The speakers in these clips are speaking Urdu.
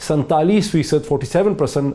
47% 47%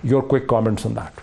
Your quick comments on that.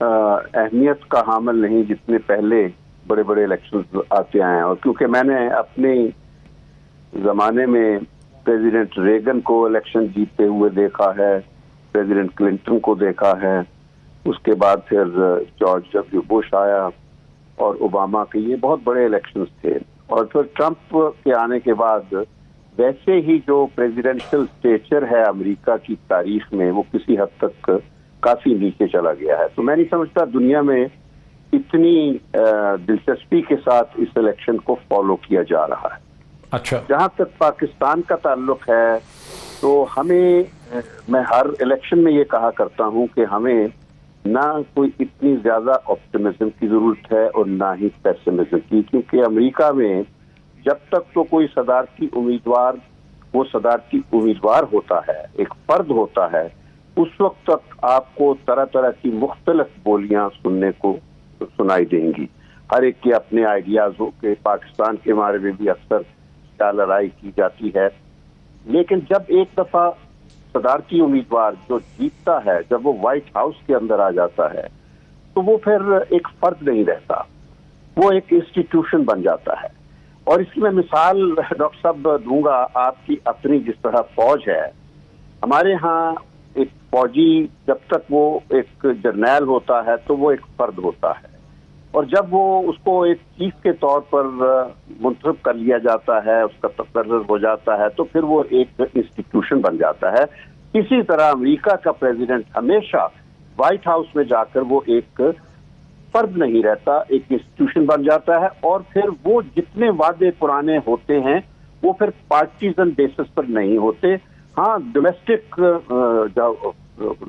اہمیت کا حامل نہیں جتنے پہلے بڑے بڑے الیکشن آتے آئے ہیں. اور کیونکہ میں نے اپنے زمانے میں پریزیڈنٹ ریگن کو الیکشن جیتتے ہوئے دیکھا ہے, پریزیڈنٹ کلنٹن کو دیکھا ہے, اس کے بعد پھر جارج ڈبلیو بش آیا اور اوباما کے, یہ بہت بڑے الیکشنز تھے. اور پھر ٹرمپ کے آنے کے بعد ویسے ہی جو پریزیڈنشل اسٹیچر ہے امریکہ کی تاریخ میں وہ کسی حد تک کافی نیچے چلا گیا ہے. تو میں نہیں سمجھتا دنیا میں اتنی دلچسپی کے ساتھ اس الیکشن کو فالو کیا جا رہا ہے. اچھا, جہاں تک پاکستان کا تعلق ہے تو ہمیں, میں ہر الیکشن میں یہ کہا کرتا ہوں کہ ہمیں نہ کوئی اتنی زیادہ آپٹمزم کی ضرورت ہے اور نہ ہی پیسمزم کی, کیونکہ امریکہ میں جب تک تو کوئی صدارتی امیدوار وہ صدارتی امیدوار ہوتا ہے, ایک فرد ہوتا ہے, اس وقت تک آپ کو طرح طرح کی مختلف بولیاں سننے کو سنائی دیں گی. ہر ایک کے اپنے آئیڈیاز ہو کہ پاکستان کے بارے میں بھی اکثر کیا لڑائی کی جاتی ہے. لیکن جب ایک دفعہ صدارتی امیدوار جو جیتتا ہے, جب وہ وائٹ ہاؤس کے اندر آ جاتا ہے تو وہ پھر ایک فرد نہیں رہتا, وہ ایک انسٹیٹیوشن بن جاتا ہے. اور اس کی میں مثال ڈاکٹر صاحب دوں گا, آپ کی اپنی جس طرح فوج ہے, ہمارے ہاں ایک فوجی جب تک وہ ایک جرنیل ہوتا ہے تو وہ ایک فرد ہوتا ہے, اور جب وہ اس کو ایک چیف کے طور پر منتخب کر لیا جاتا ہے, اس کا تقرر ہو جاتا ہے, تو پھر وہ ایک انسٹیٹیوشن بن جاتا ہے. اسی طرح امریکہ کا پریزیڈنٹ ہمیشہ وائٹ ہاؤس میں جا کر وہ ایک فرد نہیں رہتا, ایک انسٹیٹیوشن بن جاتا ہے. اور پھر وہ جتنے وعدے پرانے ہوتے ہیں وہ پھر پارٹیزن بیسس پر نہیں ہوتے. ہاں, ڈومیسٹک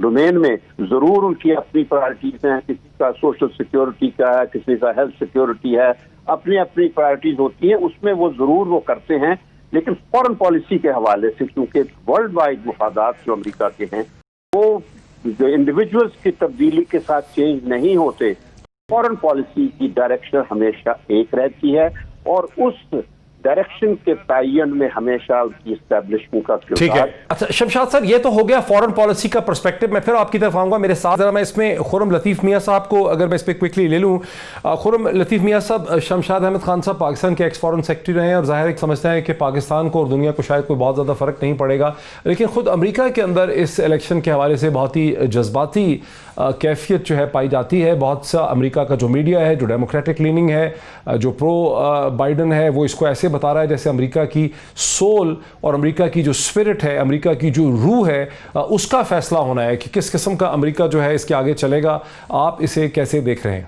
ڈومین میں ضرور ان کی اپنی پرائرٹیز ہیں, کسی کا سوشل سیکیورٹی کا ہے, کسی کا ہیلتھ سیکیورٹی ہے, اپنی اپنی پرائرٹیز ہوتی ہیں, اس میں وہ ضرور وہ کرتے ہیں. لیکن فورن پالیسی کے حوالے سے کیونکہ ورلڈ وائڈ مفادات جو امریکہ کے ہیں وہ جو انڈیویجولس کی تبدیلی کے ساتھ چینج نہیں ہوتے, فورن پالیسی کی ڈائریکشن ہمیشہ ایک رہتی ہے, اور اس ڈائریکشن کے تعین میں ہمیشہ اس کی اسٹیبلشمنٹ کا کردار. ٹھیک ہے. اچھا شمشاد سر, یہ تو ہو گیا فورن پالیسی کا پرسپیکٹو. میں پھر آپ کی طرف آؤں گا. میرے ساتھ ذرا میں اس میں خرم لطیف میاں صاحب کو اگر میں اس پہ کوئکلی لے لوں. خرم لطیف میاں صاحب, شمشاد احمد خان صاحب پاکستان کے ایکس فارن سیکرٹری رہے ہیں, اور ظاہر ہے سمجھتے ہیں کہ پاکستان کو اور دنیا کو شاید کوئی بہت زیادہ فرق نہیں پڑے گا, لیکن خود امریکہ کے اندر اس الیکشن کے حوالے سے بہت ہی جذباتی کیفیت جو ہے پائی جاتی ہے. بہت سا امریکہ کا جو میڈیا ہے, جو ڈیموکریٹک لیننگ ہے, جو پرو بائیڈن ہے, وہ اس کو ایسے بتا رہا ہے جیسے امریکہ کی سول اور امریکہ کی جو اسپرٹ ہے, امریکہ کی جو روح ہے, اس کا فیصلہ ہونا ہے کہ کس قسم کا امریکہ جو ہے اس کے آگے چلے گا. آپ اسے کیسے دیکھ رہے ہیں؟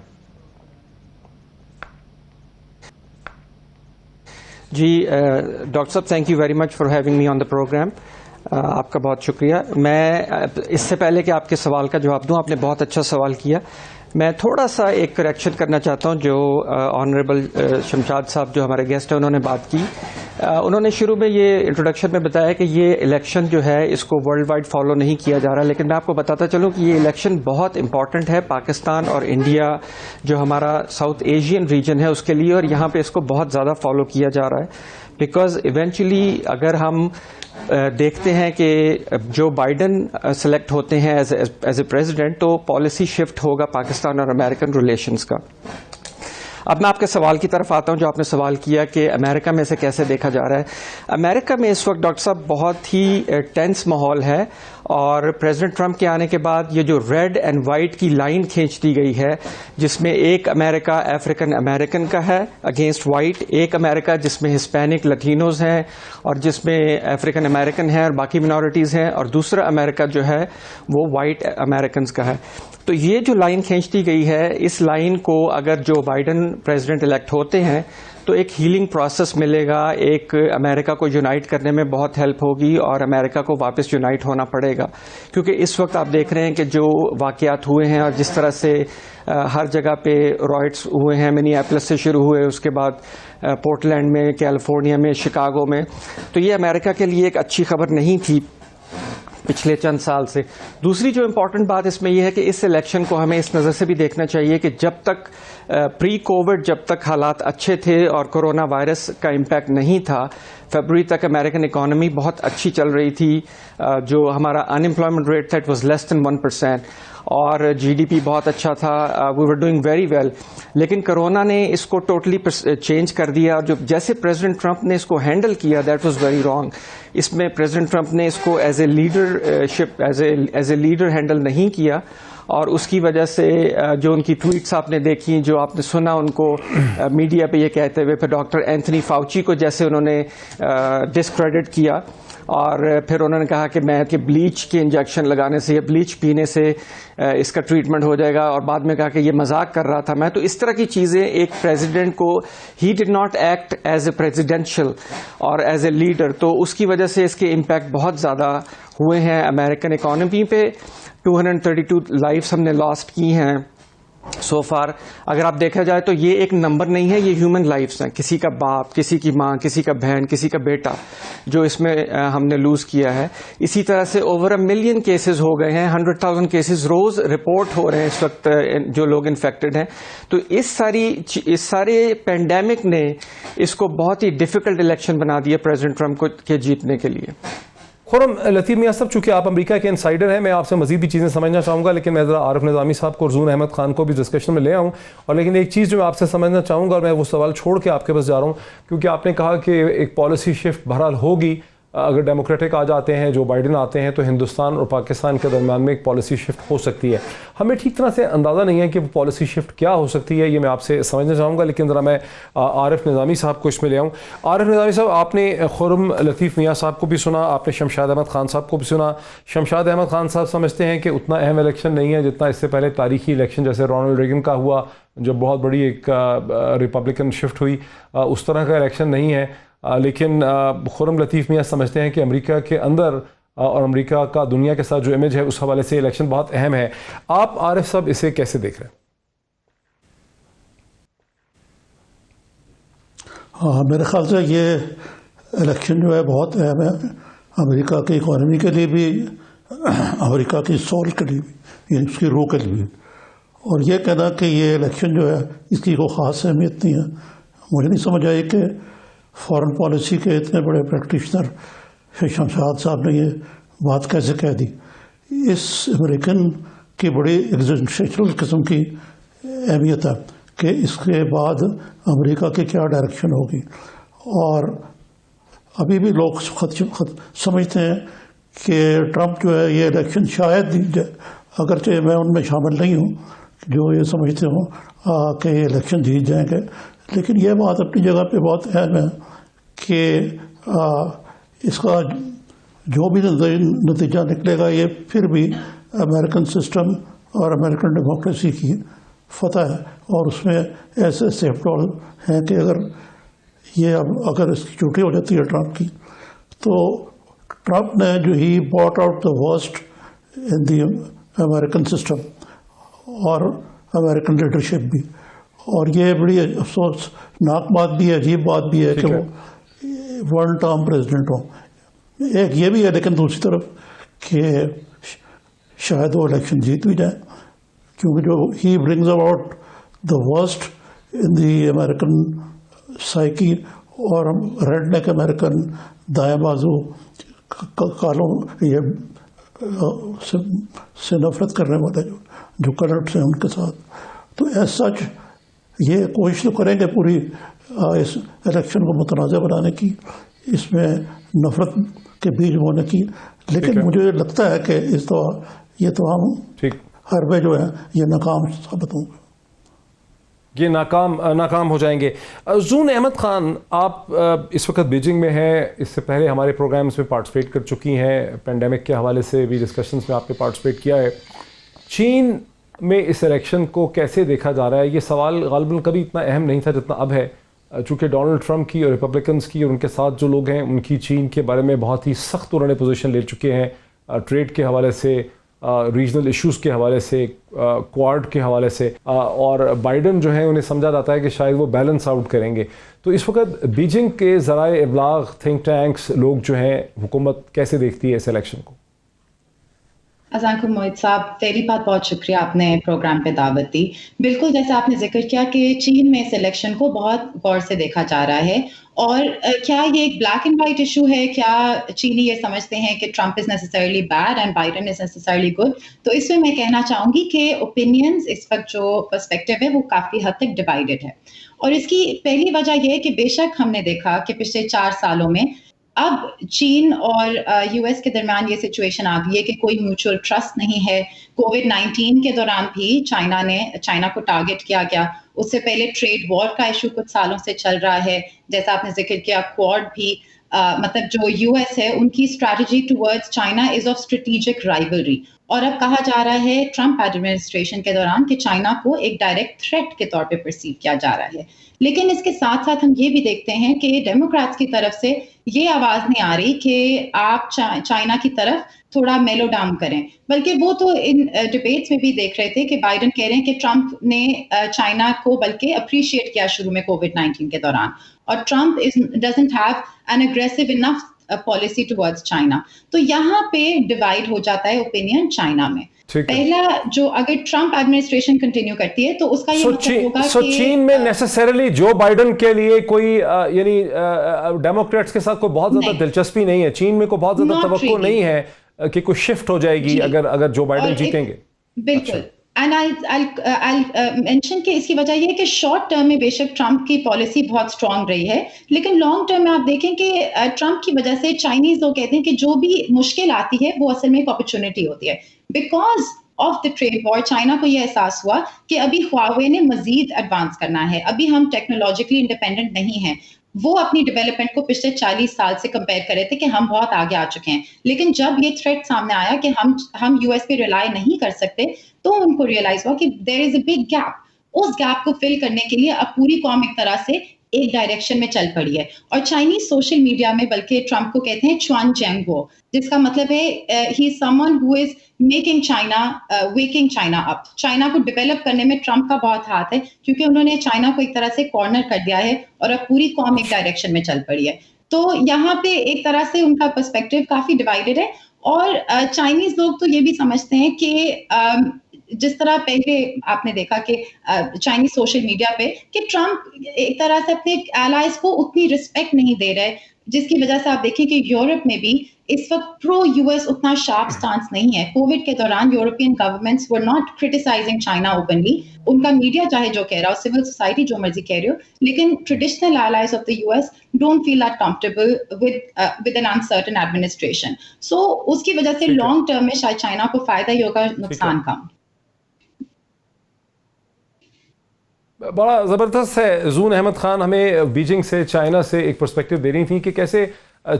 جی ڈاکٹر صاحب, thank you very much for having me on the programme. آپ کا بہت شکریہ. میں اس سے پہلے کہ آپ کے سوال کا جواب دوں, آپ نے بہت اچھا سوال کیا. میں تھوڑا سا ایک کریکشن کرنا چاہتا ہوں. جو آنریبل شمشاد صاحب جو ہمارے گیسٹ ہیں انہوں نے بات کی, انہوں نے شروع میں یہ انٹروڈکشن میں بتایا کہ یہ الیکشن جو ہے اس کو ورلڈ وائڈ فالو نہیں کیا جا رہا, لیکن میں آپ کو بتاتا چلوں کہ یہ الیکشن بہت امپورٹنٹ ہے پاکستان اور انڈیا جو ہمارا ساؤتھ ایشین ریجن ہے اس کے لیے, اور یہاں پہ اس کو بہت زیادہ فالو کیا جا رہا ہے. بیکاز ایونچولی اگر ہم دیکھتے ہیں کہ جو بائیڈن سلیکٹ ہوتے ہیں ایز اے پریزیڈنٹ, تو پالیسی شفٹ ہوگا پاکستان اور امریکن ریلیشنز کا. اب میں آپ کے سوال کی طرف آتا ہوں جو آپ نے سوال کیا کہ امریکہ میں اسے کیسے دیکھا جا رہا ہے. امریکہ میں اس وقت ڈاکٹر صاحب بہت ہی ٹینس ماحول ہے, اور پریزیڈنٹ ٹرمپ کے آنے کے بعد یہ جو ریڈ اینڈ وائٹ کی لائن کھینچ دی گئی ہے, جس میں ایک امریکہ افریقن امریکن کا ہے اگینسٹ وائٹ, ایک امریکہ جس میں ہسپینک لطینوز ہیں اور جس میں افریقن امریکن ہیں اور باقی منارٹیز ہیں, اور دوسرا امریکہ جو ہے وہ وائٹ امریکنز کا ہے. تو یہ جو لائن کھینچ دی گئی ہے, اس لائن کو اگر جو بائیڈن پریزیڈنٹ الیکٹ ہوتے ہیں تو ایک ہیلنگ پروسیس ملے گا, ایک امریکہ کو یونائٹ کرنے میں بہت ہیلپ ہوگی, اور امریکہ کو واپس یونائٹ ہونا پڑے گا. کیونکہ اس وقت آپ دیکھ رہے ہیں کہ جو واقعات ہوئے ہیں اور جس طرح سے ہر جگہ پہ رائٹس ہوئے ہیں, منی ایپلس سے شروع ہوئے, اس کے بعد پورٹلینڈ میں, کیلیفورنیا میں, شکاگو میں, تو یہ امریکہ کے لیے ایک اچھی خبر نہیں تھی پچھلے چند سال سے. دوسری جو امپورٹنٹ بات اس میں یہ ہے کہ اس الیکشن کو ہمیں اس نظر سے بھی دیکھنا چاہیے کہ جب تک پری کووڈ جب تک حالات اچھے تھے اور کورونا وائرس کا امپیکٹ نہیں تھا, فیبروری تک امریکن اکانومی بہت اچھی چل رہی تھی, جو ہمارا ان امپلائمنٹ ریٹ تھا اٹ واز لیس دین 1%, اور GDP بہت اچھا تھا, وی ور ڈوئنگ ویری ویل. لیکن کرونا نے اس کو ٹوٹلی چینج کر دیا, اور جو جیسے پریزیڈنٹ ٹرمپ نے اس کو ہینڈل کیا دیٹ واز ویری رانگ. اس میں پریزیڈنٹ ٹرمپ نے اس کو as a leadership as a leader handle نہیں کیا, اور اس کی وجہ سے جو ان کی ٹویٹس آپ نے دیکھی, جو آپ نے سنا ان کو میڈیا پہ یہ کہتے ہوئے, پھر ڈاکٹر اینتھنی فاؤچی کو جیسے انہوں نے ڈسکریڈٹ کیا, اور پھر انہوں نے کہا کہ میں کہ بلیچ کے انجیکشن لگانے سے یا بلیچ پینے سے اس کا ٹریٹمنٹ ہو جائے گا, اور بعد میں کہا کہ یہ مذاق کر رہا تھا میں. تو اس طرح کی چیزیں ایک پریزیڈنٹ کو, he did not act as a presidential or as a leader, تو اس کی وجہ سے اس کے امپیکٹ بہت زیادہ ہوئے ہیں امریکن اکانومی پہ. 232 لائفز ہم نے لاسٹ کی ہیں سو فار. اگر آپ دیکھا جائے تو یہ ایک نمبر نہیں ہے, یہ ہیومن لائفز ہیں, کسی کا باپ, کسی کی ماں, کسی کا بہن, کسی کا بیٹا جو اس میں ہم نے لوز کیا ہے. اسی طرح سے اوور 1 ملین کیسز ہو گئے ہیں, 100,000 کیسز روز رپورٹ ہو رہے ہیں اس وقت جو لوگ انفیکٹڈ ہیں. تو اس سارے پینڈیمک نے اس کو بہت ہی ڈیفیکلٹ الیکشن بنا دیا پریزیڈنٹ ٹرمپ کو کے جیتنے کے لیے. خرم لطیف میاں صاحب, چونکہ آپ امریکہ کے انسائڈر ہیں, میں آپ سے مزید بھی چیزیں سمجھنا چاہوں گا, لیکن میں ذرا عارف نظامی صاحب کو اور زون احمد خان کو بھی ڈسکشن میں لے آؤں. اور لیکن ایک چیز جو میں آپ سے سمجھنا چاہوں گا, اور میں وہ سوال چھوڑ کے آپ کے پاس جا رہا ہوں, کیونکہ آپ نے کہا کہ ایک پالیسی شفٹ بہرحال ہوگی. اگر ڈیموکریٹک آ جاتے ہیں, جو بائیڈن آتے ہیں, تو ہندوستان اور پاکستان کے درمیان میں ایک پالیسی شفٹ ہو سکتی ہے. ہمیں ٹھیک طرح سے اندازہ نہیں ہے کہ وہ پالیسی شفٹ کیا ہو سکتی ہے, یہ میں آپ سے سمجھنا چاہوں گا. لیکن ذرا میں عارف نظامی صاحب کو اس میں لے آؤں. عارف نظامی صاحب, آپ نے خرم لطیف میاں صاحب کو بھی سنا, آپ نے شمشاد احمد خان صاحب کو بھی سنا. شمشاد احمد خان صاحب سمجھتے ہیں کہ اتنا اہم الیکشن نہیں ہے جتنا اس سے پہلے تاریخی الیکشن جیسے رونلڈ ریگن کا ہوا, جو بہت بڑی ایک ریپبلکن شفٹ ہوئی, اس طرح کا الیکشن نہیں ہے. لیکن خرم لطیف میاں سمجھتے ہیں کہ امریکہ کے اندر اور امریکہ کا دنیا کے ساتھ جو امیج ہے اس حوالے سے الیکشن بہت اہم ہے. آپ عارف صاحب اسے کیسے دیکھ رہے ہیں؟ ہاں, میرے خیال سے یہ الیکشن جو ہے بہت اہم ہے امریکہ کی اکانومی کے لیے بھی, امریکہ کی سول کے لیے بھی, یعنی اس کی روح کے لیے بھی. اور یہ کہنا کہ یہ الیکشن جو ہے اس کی کوئی خاص اہمیت نہیں ہے, مجھے نہیں سمجھ آئی کہ فارن پالیسی کے اتنے بڑے پریکٹیشنر شمشاد صاحب نے یہ بات کیسے کہہ دی. اس امریکن کی بڑی ایگزسٹینشل قسم کی اہمیت ہے کہ اس کے بعد امریکہ کی کیا ڈائریکشن ہوگی. اور ابھی بھی لوگ سمجھتے ہیں کہ ٹرمپ جو ہے یہ الیکشن شاید جیت جائے, اگرچہ میں ان میں شامل نہیں ہوں جو یہ سمجھتے ہوں کہ یہ الیکشن جیت جائیں گے. لیکن یہ بات اپنی جگہ پہ بہت اہم ہے کہ اس کا جو بھی نتیجہ نکلے گا یہ پھر بھی امریکن سسٹم اور امریکن ڈیموکریسی کی فتح ہے. اور اس میں ایسے سیفٹال ہیں کہ اگر اس کی چھٹی ہو جاتی ہے ٹرمپ کی, تو ٹرمپ نے جو he brought out the worst in the American system اور امریکن لیڈرشپ بھی. اور یہ بڑی افسوسناک بات بھی ہے, عجیب بات بھی ہے کہ وہ ون ٹرم پریزیڈنٹ ہوں. ایک یہ بھی ہے, لیکن دوسری طرف کہ شاید وہ الیکشن جیت بھی جائیں, کیونکہ جو he brings about the worst in the American psyche, اور ریڈ نیک امریکن دائیں بازو کالوں سے نفرت کرنے والے جو کرنٹس ہیں ان کے ساتھ. تو ایز سچ یہ کوشش تو کریں گے پوری اس الیکشن کو متنازع بنانے کی, اس میں نفرت کے بیج بونے کی, لیکن مجھے لگتا ہے کہ اس دفعہ یہ تمام حربے جو ہیں یہ ناکام ثابت ہوں گے, یہ ناکام ہو جائیں گے. زون احمد خان, آپ اس وقت بیجنگ میں ہیں, اس سے پہلے ہمارے پروگرامز میں پارٹیسپیٹ کر چکی ہیں, پینڈیمک کے حوالے سے بھی ڈسکشنز میں آپ نے پارٹیسپیٹ کیا ہے. چین میں اس الیکشن کو کیسے دیکھا جا رہا ہے؟ یہ سوال غالباً کبھی اتنا اہم نہیں تھا جتنا اب ہے, چونکہ ڈونلڈ ٹرمپ کی اور ریپبلکنز کی اور ان کے ساتھ جو لوگ ہیں ان کی چین کے بارے میں بہت ہی سخت انہوں نے پوزیشن لے چکے ہیں, ٹریڈ کے حوالے سے, ریجنل ایشوز کے حوالے سے, کوارڈ کے حوالے سے, اور بائیڈن جو ہے انہیں سمجھا جاتا ہے کہ شاید وہ بیلنس آؤٹ کریں گے. تو اس وقت بیجنگ کے ذرائع ابلاغ, تھنک ٹینکس, لوگ جو ہیں, حکومت کیسے دیکھتی ہے اس الیکشن کو؟ السلام علیکم موہت صاحب، پہلی بات بہت شکریہ آپ نے پروگرام پہ دعوت دی. بالکل جیسے آپ نے ذکر کیا کہ چین میں اس الیکشن کو بہت غور سے دیکھا جا رہا ہے، اور کیا یہ ایک بلیک اینڈ وائٹ ایشو ہے؟ کیا چینی یہ سمجھتے ہیں کہ Trump is necessarily bad and Biden is necessarily good? تو اس میں کہنا چاہوں گی کہ اوپینینز اس وقت جو پرسپیکٹو ہے وہ کافی حد تک ڈیوائیڈڈ ہے، اور اس کی پہلی وجہ یہ ہے کہ بے شک ہم نے دیکھا کہ پچھلے 4 سالوں میں اب چین اور یو ایس کے درمیان یہ سچویشن آ گئی ہے کہ کوئی میوچل ٹرسٹ نہیں ہے. کووڈ-19 کے دوران بھی چائنا کو ٹارگٹ کیا گیا. اس سے پہلے ٹریڈ وار کا ایشو کچھ سالوں سے چل رہا ہے، جیسا آپ نے ذکر کیا. کوڈ بھی مطلب جو یو ایس ہے ان کی strategy towards China is of strategic rivalry, اور اب کہا جا رہا ہے ٹرمپ ایڈمنسٹریشن کے دوران کہ چائنا کو ایک ڈائریکٹ تھریٹ کے طور پہ پرسیو کیا جا رہا ہے. لیکن اس کے ساتھ ساتھ ہم یہ بھی دیکھتے ہیں کہ ڈیموکریٹس کی طرف سے یہ آواز نہیں آ رہی کہ آپ چائنا کی طرف تھوڑا میلو ڈاؤن کریں، بلکہ وہ تو ان ڈبیٹس میں بھی دیکھ رہے تھے کہ بائیڈن کہہ رہے ہیں کہ ٹرمپ نے چائنا کو بلکہ اپریشیٹ کیا شروع میں کووڈ-19 کے دوران، اور Trump doesn't have an aggressive enough policy towards China. تو یہاں پہ ڈیوائڈ ہو جاتا ہے اوپینین چائنا میں. پہلا جو اگر ٹرمپ ایڈمنسٹریشن کنٹینیو کرتی ہے تو اس کا یہ مطلب ہوگا کہ چین میں نیسسریلی جو بائیڈن کے لیے کوئی یعنی ڈیموکریٹس کے ساتھ کوئی بہت زیادہ دلچسپی نہیں ہے، چین میں کوئی بہت زیادہ توقع نہیں ہے کہ کوئی شفٹ ہو جائے گی اگر جو بائیڈن جیتیں گے. بالکل. اینڈ I'll mention کہ اس کی وجہ یہ ہے کہ شارٹ ٹرم میں بے شک ٹرمپ کی پالیسی بہت اسٹرانگ رہی ہے، لیکن لانگ ٹرم میں آپ دیکھیں کہ ٹرمپ کی وجہ سے چائنیز لوگ کہتے ہیں کہ جو بھی مشکل آتی ہے وہ اصل میں ایک اپرچونٹی ہوتی ہے. Because of the trade war China کو یہ احساس ہوا کہ ابھی ہواوے نے مزید ایڈوانس کرنا ہے، ابھی ہم ٹیکنالوجیکلی انڈیپینڈنٹ نہیں ہیں. وہ اپنی ڈیولپمنٹ کو پچھلے 40 سال سے کمپیئر کر رہے تھے کہ ہم بہت آگے آ چکے ہیں، لیکن جب یہ تھریٹ سامنے آیا کہ ہم یو ایس پہ ریلائی نہیں کر سکتے تو ان کو ریئلائز ہوا کہ there is a big gap. اس گیپ کو فل کرنے کے لیے اب پوری قوم ایک طرح سے ایک ڈائریکشن میں چل پڑی ہے. اور چائنیز سوشل میڈیا میں بلکہ ٹرمپ کو کہتے ہیں چوان جینگو، جس کا مطلب ہے he is someone who is making China waking China up. China کو ڈیولپ کرنے میں ٹرمپ کا بہت ہاتھ ہے، کیونکہ انہوں نے چائنا کو ایک طرح سے کارنر کر دیا ہے اور اب پوری قوم ایک ڈائریکشن میں چل پڑی ہے. تو یہاں پہ ایک طرح سے ان کا پرسپیکٹو کافی ڈیوائڈڈ ہے. اور چائنیز لوگ تو یہ بھی سمجھتے ہیں کہ جس طرح پہلے آپ نے دیکھا کہ چائنیز سوشل میڈیا پہ کہ ٹرمپ ایک طرح سے اپنے الائز کو اتنی رسپیکٹ نہیں دے رہے، جس کی وجہ سے آپ دیکھیں کہ یورپ میں بھی اس وقت پرو یو ایس اتنا شارپ سٹانس نہیں ہے. کووڈ کے دوران European governments were not criticising China openly. ان کا میڈیا چاہے جو کہہ رہا ہو، سول سوسائٹی جو مرضی کہہ رہی ہو، لیکن traditional allies of the US don't feel that comfortable with an uncertain administration. So اس کی وجہ سے لانگ ٹرم میں شاید چائنا کو فائدہ ہی ہوگا، نقصان کم. بڑا زبردست ہے. زون احمد خان ہمیں بیجنگ سے چائنا سے ایک پرسپیکٹو دے رہی تھیں کہ کیسے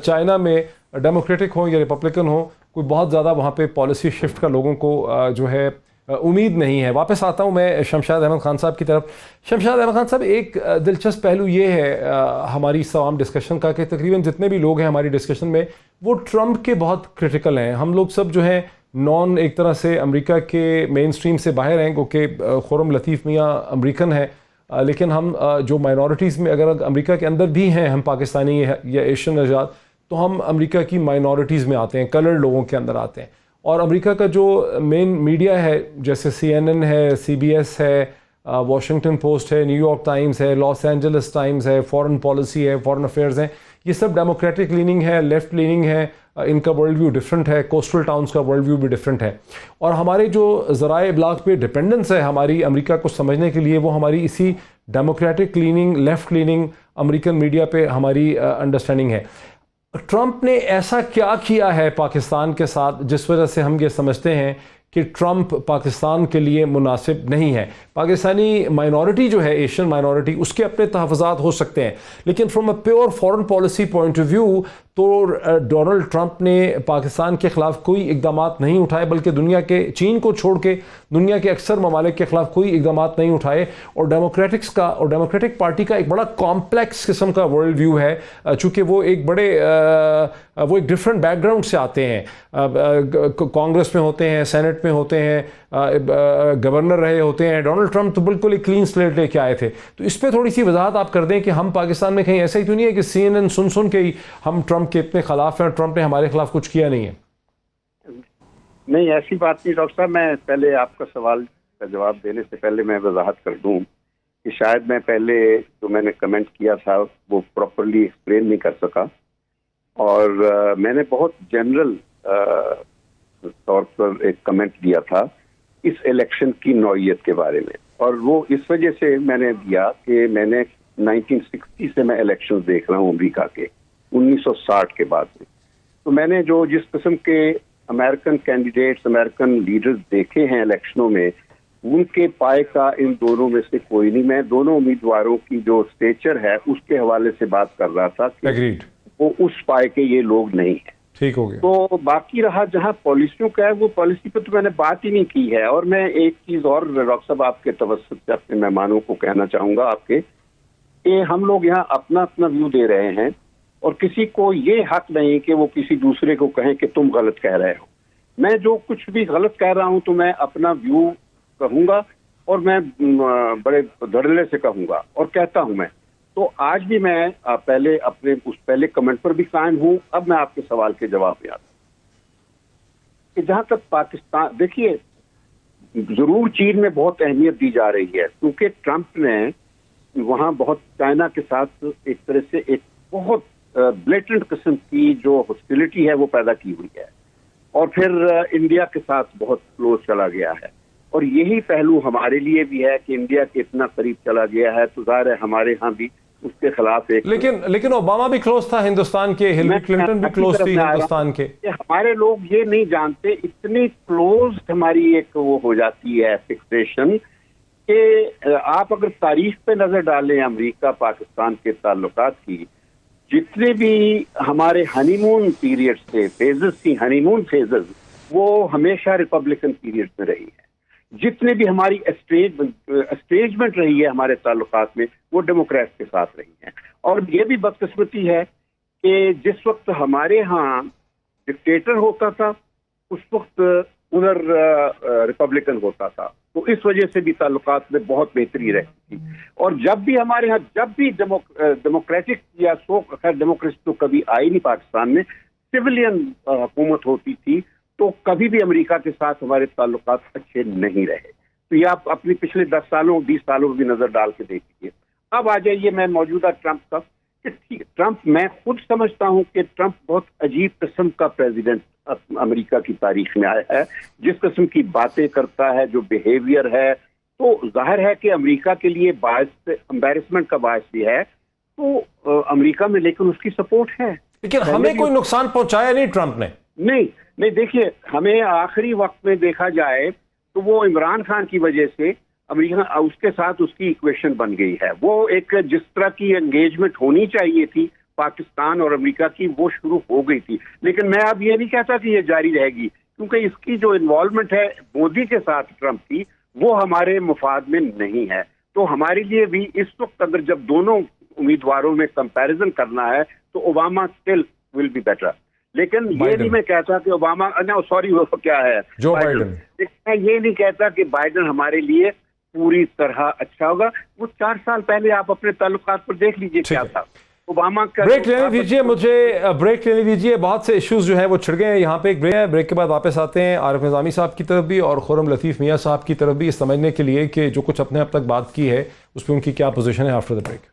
چائنا میں ڈیموکریٹک ہوں یا ریپبلکن ہوں کوئی بہت زیادہ وہاں پہ پالیسی شفٹ کا لوگوں کو جو ہے امید نہیں ہے. واپس آتا ہوں میں شمشاد احمد خان صاحب کی طرف. شمشاد احمد خان صاحب، ایک دلچسپ پہلو یہ ہے ہماری عام ڈسکشن کا کہ تقریباً جتنے بھی لوگ ہیں ہماری ڈسکشن میں وہ ٹرمپ کے بہت کرٹیکل ہیں. ہم لوگ سب جو ہیں نان ایک طرح سے امریکہ کے مین سٹریم سے باہر ہیں، کیونکہ خرم لطیف میاں امریکن ہے، لیکن ہم جو مائنورٹیز میں اگر امریکہ کے اندر بھی ہیں، ہم پاکستانی یا ایشین نژاد، تو ہم امریکہ کی مائنورٹیز میں آتے ہیں، کلرڈ لوگوں کے اندر آتے ہیں. اور امریکہ کا جو مین میڈیا ہے جیسے CNN ہے، CBS ہے، واشنگٹن پوسٹ ہے، نیو یارک ٹائمز ہے، لاس اینجلس ٹائمز ہے، فورن پالیسی ہے، فورن افیئرز ہیں، یہ سب ڈیموکریٹک لیننگ ہے، لیفٹ لیننگ ہے. ان کا ورلڈ ویو ڈفرینٹ ہے، کوسٹل ٹاؤنز کا ورلڈ ویو بھی ڈفرینٹ ہے. اور ہمارے جو ذرائع ابلاغ پہ ڈپینڈنس ہے ہماری امریکہ کو سمجھنے کے لیے، وہ ہماری اسی democratic leaning, left leaning American media پہ ہماری انڈرسٹینڈنگ ہے. ٹرمپ نے ایسا کیا کیا ہے پاکستان کے ساتھ جس وجہ سے ہم یہ سمجھتے ہیں کہ ٹرمپ پاکستان کے لیے مناسب نہیں ہے؟ پاکستانی مائنورٹی جو ہے، ایشین مائنورٹی، اس کے اپنے تحفظات ہو سکتے ہیں، لیکن from a pure foreign policy point of view تو ڈونلڈ ٹرمپ نے پاکستان کے خلاف کوئی اقدامات نہیں اٹھائے، بلکہ دنیا کے چین کو چھوڑ کے دنیا کے اکثر ممالک کے خلاف کوئی اقدامات نہیں اٹھائے. اور ڈیموکریٹکس کا اور ڈیموکریٹک پارٹی کا ایک بڑا کمپلیکس قسم کا ورلڈ ویو ہے، چونکہ وہ ایک ڈفرینٹ بیک گراؤنڈ سے آتے ہیں. کانگریس میں ہوتے ہیں، سینٹ میں ہوتے ہیں، گورنر رہے ہوتے ہیں. ڈونلڈ ٹرمپ تو بالکل ایک کلین سلیٹ لے کے آئے تھے. تو اس پہ تھوڑی سی وضاحت آپ کر دیں کہ ہم پاکستان میں کہیں ایسا ہی تو نہیں ہے کہ CNN سن کے ہی ہم ٹرمپ کے اتنے خلاف ہیں اور ٹرمپ نے ہمارے خلاف کچھ کیا نہیں ہے؟ نہیں ایسی بات نہیں ڈاکٹر صاحب. میں پہلے آپ کا سوال کا جواب دینے سے پہلے میں وضاحت کر دوں کہ شاید میں پہلے جو میں نے کمنٹ کیا تھا وہ پراپرلی ایکسپلین نہیں کر سکا, اور میں نے بہت جنرل طور پر ایک کمنٹ دیا تھا اس الیکشن کی نوعیت کے بارے میں, اور وہ اس وجہ سے میں نے دیا کہ میں نے 1960 سے میں الیکشن دیکھ رہا ہوں امریکہ کے, 1960 کے بعد سے. تو میں نے جو جس قسم کے امریکن کینڈیڈیٹس, امریکن لیڈرز دیکھے ہیں الیکشنوں میں, ان کے پائے کا ان دونوں میں سے کوئی نہیں. میں دونوں امیدواروں کی جو اسٹیچر ہے اس کے حوالے سے بات کر رہا تھا کہ وہ اس پائے کے یہ لوگ نہیں ہیں. ٹھیک ہو گیا. تو باقی رہا جہاں پالیسیوں کا ہے, وہ پالیسی پہ تو میں نے بات ہی نہیں کی ہے. اور میں ایک چیز اور ڈاکٹر صاحب آپ کے توسط سے اپنے مہمانوں کو کہنا چاہوں گا آپ کے, کہ ہم لوگ یہاں اپنا اپنا ویو دے رہے ہیں, اور کسی کو یہ حق نہیں کہ وہ کسی دوسرے کو کہیں کہ تم غلط کہہ رہے ہو. میں جو کچھ بھی غلط کہہ رہا ہوں تو میں اپنا ویو کہوں گا, اور میں بڑے دھڑلے سے کہوں گا, اور کہتا ہوں میں. تو آج بھی میں پہلے اپنے اس پہلے کمنٹ پر بھی قائم ہوں. اب میں آپ کے سوال کے جواب میں آتا ہوں کہ جہاں تک پاکستان, دیکھیے ضرور چین میں بہت اہمیت دی جا رہی ہے, کیونکہ ٹرمپ نے وہاں بہت چائنا کے ساتھ ایک طرح سے ایک بہت بلیٹنٹ قسم کی جو ہاسٹیلٹی ہے وہ پیدا کی ہوئی ہے, اور پھر انڈیا کے ساتھ بہت کلوز چلا گیا ہے. اور یہی پہلو ہمارے لیے بھی ہے کہ انڈیا کے اتنا قریب چلا گیا ہے, تو ظاہر ہے ہمارے ہاں بھی اس کے خلاف ایک. لیکن اوباما بھی کلوز تھا ہندوستان کے, ہلری کلنٹن بھی کلوز تھی ہندوستان کے. ہمارے لوگ یہ نہیں جانتے, اتنی کلوز ہماری ایک وہ ہو جاتی ہے فکسیشن, کہ آپ اگر تاریخ پہ نظر ڈالیں امریکہ پاکستان کے تعلقات کی, جتنے بھی ہمارے ہنی مون پیریڈ تھے, فیزز تھی, ہنی مون فیزز, وہ ہمیشہ ریپبلکن پیریڈ میں رہی ہے. جتنے بھی ہماری اسٹیجمنٹ رہی ہے ہمارے تعلقات میں, وہ ڈیموکریٹ کے ساتھ رہی ہیں. اور یہ بھی بدقسمتی ہے کہ جس وقت ہمارے ہاں ڈکٹیٹر ہوتا تھا اس وقت ادھر ریپبلکن ہوتا تھا, تو اس وجہ سے بھی تعلقات میں بہت بہتری رہتی تھی. اور جب بھی ہمارے ہاں جب بھی ڈیموکریٹک یا خیر ڈیموکریسی تو کبھی آئی نہیں پاکستان میں, سویلین حکومت ہوتی تھی, تو کبھی بھی امریکہ کے ساتھ ہمارے تعلقات اچھے نہیں رہے. تو یہ آپ اپنی پچھلے 10 سالوں 20 سالوں میں بھی نظر ڈال کے دیکھیے. اب آ جائیے میں موجودہ ٹرمپ کا, کہ ٹرمپ, میں خود سمجھتا ہوں کہ ٹرمپ بہت عجیب قسم کا پریزیڈنٹ امریکہ کی تاریخ میں آیا ہے. جس قسم کی باتیں کرتا ہے, جو بیہیویئر ہے, تو ظاہر ہے کہ امریکہ کے لیے باعث امبیرسمنٹ کا باعث بھی ہے. تو امریکہ میں لیکن اس کی سپورٹ ہے. لیکن ہمیں کوئی نقصان پہنچایا نہیں ٹرمپ نے. نہیں دیکھیے, ہمیں آخری وقت میں دیکھا جائے تو وہ عمران خان کی وجہ سے امریکہ اس کے ساتھ اس کی ایکویشن بن گئی ہے. وہ ایک جس طرح کی انگیجمنٹ ہونی چاہیے تھی پاکستان اور امریکہ کی, وہ شروع ہو گئی تھی. لیکن میں اب یہ نہیں کہتا کہ یہ جاری رہے گی, کیونکہ اس کی جو انوالومنٹ ہے مودی کے ساتھ ٹرمپ کی, وہ ہمارے مفاد میں نہیں ہے. تو ہمارے لیے بھی اس وقت اگر جب دونوں امیدواروں میں کمپیریزن کرنا ہے تو Obama still will be better. لیکن یہ نہیں میں کہتا کہ اوباما, سوری وہ کیا ہے, جو بائیڈن. میں یہ نہیں کہتا کہ بائیڈن ہمارے لیے پوری طرح اچھا ہوگا. وہ 4 سال پہلے آپ اپنے تعلقات پر دیکھ لیجئے کیا تھا. اوباما کا بریک لینے دیجیے, مجھے بریک لینے دیجیے. بہت سے ایشوز جو ہیں وہ چھڑ گئے ہیں. یہاں پہ ایک بریک ہے, بریک کے بعد واپس آتے ہیں عارف نظامی صاحب کی طرف بھی اور خرم لطیف میاں صاحب کی طرف بھی, اس سمجھنے کے لیے کہ جو کچھ اپنے اب تک بات کی ہے اس پہ ان کی کیا پوزیشن ہے آفٹر دا بریک.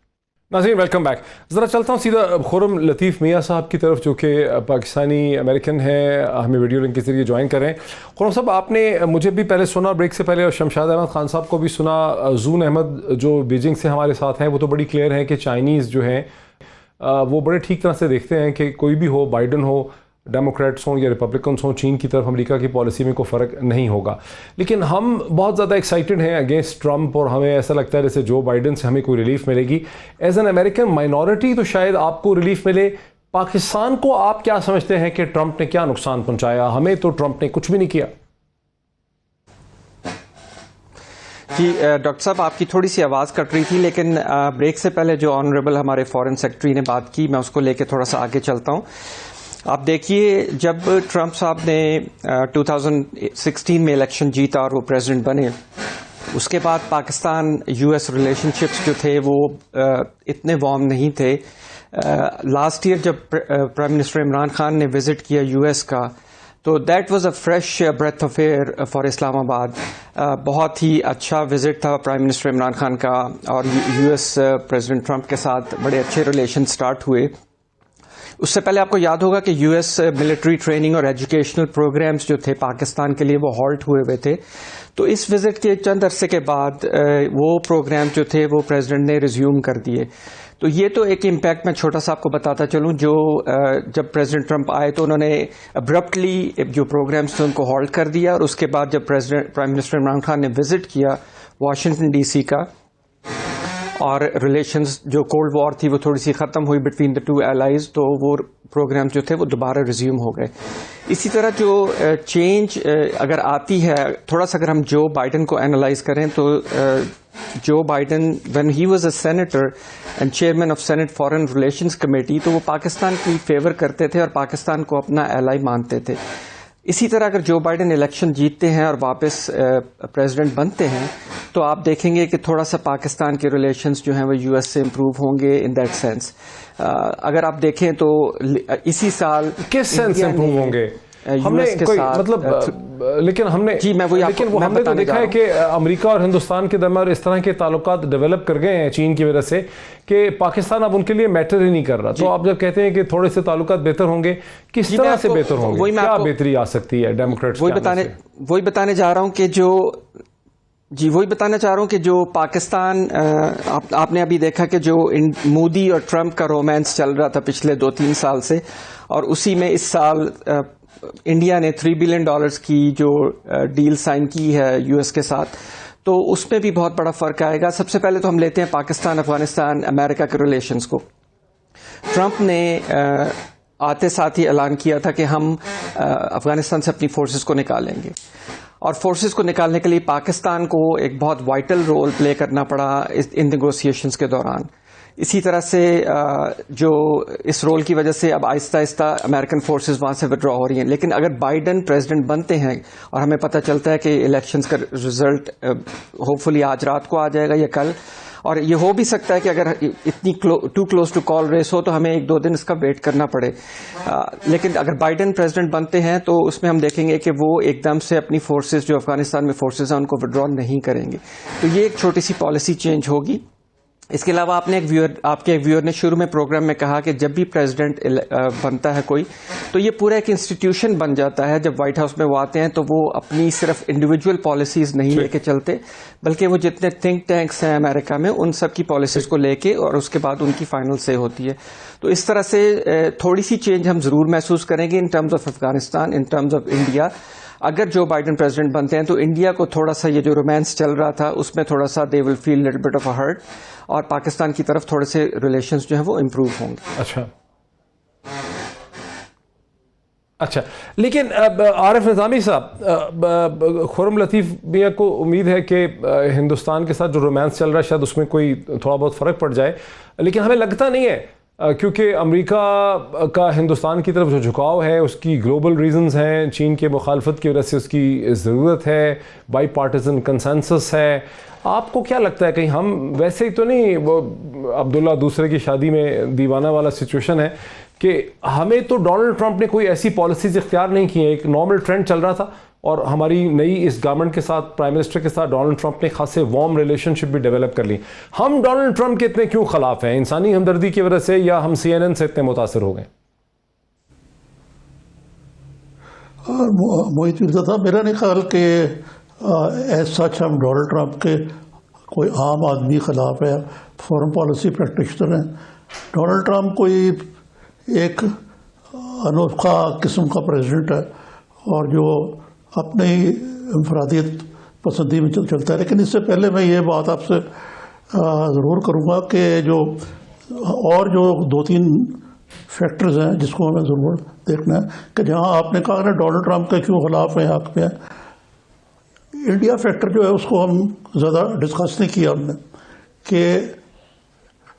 ناظرین ویلکم بیک. ذرا چلتا ہوں سیدھا خرم لطیف میاں صاحب کی طرف, جو کہ پاکستانی امریکن ہیں, ہمیں ویڈیو لنک کے ذریعے جوائن کر رہے ہیں. خرم صاحب, آپ نے مجھے بھی پہلے سنا بریک سے پہلے, اور شمشاد احمد خان صاحب کو بھی سنا. زون احمد جو بیجنگ سے ہمارے ساتھ ہیں, وہ تو بڑی کلیئر ہیں کہ چائنیز جو ہیں وہ بڑے ٹھیک طرح سے دیکھتے ہیں کہ کوئی بھی ہو, بائیڈن ہو, ڈیموکریٹس ہوں یا ریپبلکنس ہوں, چین کی طرف امریکہ کی پالیسی میں کوئی فرق نہیں ہوگا. لیکن ہم بہت زیادہ ایکسائٹڈ ہیں اگینسٹ ٹرمپ, اور ہمیں ایسا لگتا ہے جیسے جو بائیڈن سے ہمیں کوئی ریلیف ملے گی. ایز این امریکن مائنورٹی تو شاید آپ کو ریلیف ملے. پاکستان کو آپ کیا سمجھتے ہیں کہ ٹرمپ نے کیا نقصان پہنچایا؟ ہمیں تو ٹرمپ نے کچھ بھی نہیں کیا. جی ڈاکٹر صاحب, آپ کی تھوڑی سی آواز کٹ رہی تھی, لیکن بریک سے پہلے جو آنریبل ہمارے فارن سیکرٹری نے بات کی, میں اس کو لے کے تھوڑا سا آگے چلتا ہوں. آپ دیکھیے, جب ٹرمپ صاحب نے 2016 میں الیکشن جیتا اور وہ پریزیڈنٹ بنے, اس کے بعد Pakistan U S relationships جو تھے وہ اتنے وارم نہیں تھے. لاسٹ ایئر جب پرائم منسٹر عمران خان نے وزٹ کیا یو ایس کا, تو that was a fresh breath of air for Islamabad. بہت ہی اچھا وزٹ تھا پرائم منسٹر عمران خان کا, اور یو ایس پریزیڈنٹ ٹرمپ کے ساتھ بڑے اچھے ریلیشن سٹارٹ ہوئے. اس سے پہلے آپ کو یاد ہوگا کہ یو ایس ملٹری ٹریننگ اور ایجوکیشنل پروگرامز جو تھے پاکستان کے لیے وہ ہالٹ ہوئے تھے. تو اس وزٹ کے چند عرصے کے بعد وہ پروگرام جو تھے وہ پریزیڈنٹ نے ریزیوم کر دیے. تو یہ تو ایک امپیکٹ میں چھوٹا سا آپ کو بتاتا چلوں, جو جب پریزیڈنٹ ٹرمپ آئے تو انہوں نے ابرپٹلی جو پروگرامز تھے ان کو ہالٹ کر دیا, اور اس کے بعد جب پرائم منسٹر عمران خان نے وزٹ کیا واشنگٹن ڈی سی کا, اور ریلیشنز جو کولڈ وار تھی وہ تھوڑی سی ختم ہوئی بٹوین دا ٹو الائز, تو وہ پروگرام جو تھے وہ دوبارہ ریزیوم ہو گئے. اسی طرح جو چینج اگر آتی ہے, تھوڑا سا اگر ہم جو بائیڈن کو اینالائز کریں تو جو Biden when he was a senator and chairman of Senate Foreign Relations Committee, تو وہ پاکستان کی فیور کرتے تھے اور پاکستان کو اپنا ایلائی مانتے تھے. اسی طرح اگر جو بائیڈن الیکشن جیتتے ہیں اور واپس پریزیڈنٹ بنتے ہیں تو آپ دیکھیں گے کہ تھوڑا سا پاکستان کے ریلیشنز جو ہیں وہ یو ایس سے امپروو ہوں گے ان دیٹ سینس. اگر آپ دیکھیں تو اسی سال کس سینس امپروو ہوں گے ہم نے کوئی مطلب, لیکن ہم نے ہم نے تو دیکھا ہے کہ امریکہ اور ہندوستان کے درمیان اس طرح کے تعلقات ڈیولپ کر گئے ہیں چین کی وجہ سے کہ پاکستان اب ان کے لیے میٹر ہی نہیں کر رہا. تو آپ جب کہتے ہیں کہ تھوڑے سے تعلقات بہتر ہوں گے, کس طرح سے بہتر ہوں گے, کیا بہتری آ سکتی ہے ڈیموکریٹس؟ وہی بتانے جا رہا ہوں کہ جو پاکستان, آپ نے ابھی دیکھا کہ جو مودی اور ٹرمپ کا رومانس چل رہا تھا پچھلے 2-3 سال سے, اور اسی میں اس سال انڈیا نے $3 بلین کی جو ڈیل سائن کی ہے یو ایس کے ساتھ, تو اس میں بھی بہت بڑا فرق آئے گا. سب سے پہلے تو ہم لیتے ہیں پاکستان افغانستان امریکہ کے ریلیشنز کو. ٹرمپ نے آتے ساتھ ہی اعلان کیا تھا کہ ہم افغانستان سے اپنی فورسز کو نکالیں گے, اور فورسز کو نکالنے کے لیے پاکستان کو ایک بہت وائٹل رول پلے کرنا پڑا ان نیگوسیشنز کے دوران. اسی طرح سے جو اس رول کی وجہ سے اب آہستہ آہستہ امریکن فورسز وہاں سے وڈرا ہو رہی ہیں. لیکن اگر بائیڈن پریزیڈنٹ بنتے ہیں, اور ہمیں پتہ چلتا ہے کہ الیکشنز کا رزلٹ ہوپ فلی آج رات کو آ جائے گا یا کل, اور یہ ہو بھی سکتا ہے کہ اگر اتنی too close to call race ہو تو ہمیں 1-2 دن اس کا ویٹ کرنا پڑے. لیکن اگر بائیڈن پریزیڈنٹ بنتے ہیں تو اس میں ہم دیکھیں گے کہ وہ ایک دم سے اپنی فورسز جو افغانستان میں فورسز ہیں ان کو وڈرا نہیں کریں گے. تو یہ ایک چھوٹی سی پالیسی چینج ہوگی. اس کے علاوہ آپ کے ایک ویور نے شروع میں پروگرام میں کہا کہ جب بھی پریزیڈنٹ بنتا ہے کوئی, تو یہ پورا ایک انسٹیٹیوشن بن جاتا ہے. جب وائٹ ہاؤس میں وہ آتے ہیں تو وہ اپنی صرف انڈیویجول پالیسیز نہیں لے کے چلتے, بلکہ وہ جتنے تھنک ٹینکس ہیں امریکہ میں ان سب کی پالیسیز کو لے کے, اور اس کے بعد ان کی فائنل سے ہوتی ہے. تو اس طرح سے تھوڑی سی چینج ہم ضرور محسوس کریں گے in terms of Afghanistan, in terms of India. اگر جو بائیڈن پریزیڈنٹ بنتے ہیں تو انڈیا کو تھوڑا سا یہ جو رومانس چل رہا تھا اس میں تھوڑا سا they will feel little bit of a hurt, اور پاکستان کی طرف تھوڑے سے ریلیشنز جو ہیں وہ امپروو ہوں گے. اچھا لیکن عارف نظامی صاحب, خرم لطیف میاں کو امید ہے کہ ہندوستان کے ساتھ جو رومانس چل رہا ہے شاید اس میں کوئی تھوڑا بہت فرق پڑ جائے, لیکن ہمیں لگتا نہیں ہے کیونکہ امریکہ کا ہندوستان کی طرف جو جھکاؤ ہے اس کی گلوبل ریزنز ہیں. چین کے مخالفت کی وجہ سے اس کی ضرورت ہے, بائی پارٹیزن کنسنسس ہے. آپ کو کیا لگتا ہے کہیں ہم ویسے ہی تو نہیں, وہ عبداللہ دوسرے کی شادی میں دیوانہ والا سچویشن ہے کہ ہمیں تو ڈونلڈ ٹرمپ نے کوئی ایسی پالیسیز اختیار نہیں کی ہیں, ایک نارمل ٹرینڈ چل رہا تھا, اور ہماری نئی اس گورنمنٹ کے ساتھ پرائم منسٹر کے ساتھ ڈونلڈ ٹرمپ نے خاصے وارم ریلیشن شپ بھی ڈیولپ کر لی. ہم ڈونلڈ ٹرمپ کے اتنے کیوں خلاف ہیں, انسانی ہمدردی کی وجہ سے یا ہم CNN سے اتنے متاثر ہو گئے؟ محیط مرزا صاحب, میرا نہیں خیال کہ ایز سچ ہم ڈونلڈ ٹرمپ کے کوئی عام آدمی خلاف ہے, فورن پالیسی پریکٹیشنر ہیں. ڈونلڈ ٹرمپ کوئی ایک انوکھا قسم کا پریزیڈنٹ ہے اور جو اپنے ہی انفرادیت پسندی میں چلتا ہے. لیکن اس سے پہلے میں یہ بات آپ سے ضرور کروں گا کہ جو 2-3 فیکٹرز ہیں جس کو ہمیں ضرور دیکھنا ہے کہ جہاں آپ نے کہا نا ڈونلڈ ٹرمپ کے کیوں خلاف ہیں, حق میں ہے. انڈیا فیکٹر جو ہے اس کو ہم زیادہ ڈسکس نہیں کیا ہم نے, کہ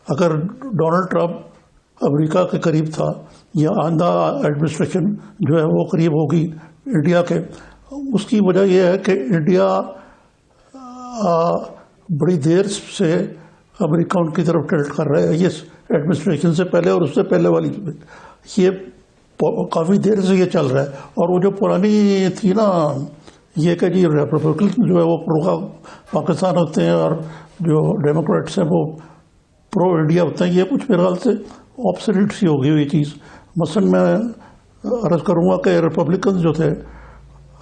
اگر ڈونلڈ ٹرمپ امریکہ کے قریب تھا یا آئندہ ایڈمنسٹریشن جو ہے وہ قریب ہوگی انڈیا کے, اس کی وجہ یہ ہے کہ انڈیا بڑی دیر سے امریکہ ان کی طرف ٹلٹ کر رہا ہے, یہ ایڈمنسٹریشن سے پہلے اور اس سے پہلے والی. یہ کافی دیر سے یہ چل رہا ہے. اور وہ جو پرانی تھی نا یہ کہ جی ریپبلکن جو ہے وہ پرو پاکستان ہوتے ہیں اور جو ڈیموکریٹس ہیں وہ پرو انڈیا ہوتے ہیں, یہ کچھ میرے خیال سے آپسلیٹ سی ہو گئی ہوئی چیز. مثلاً میں عرض کروں گا کہ ریپبلکنز جو تھے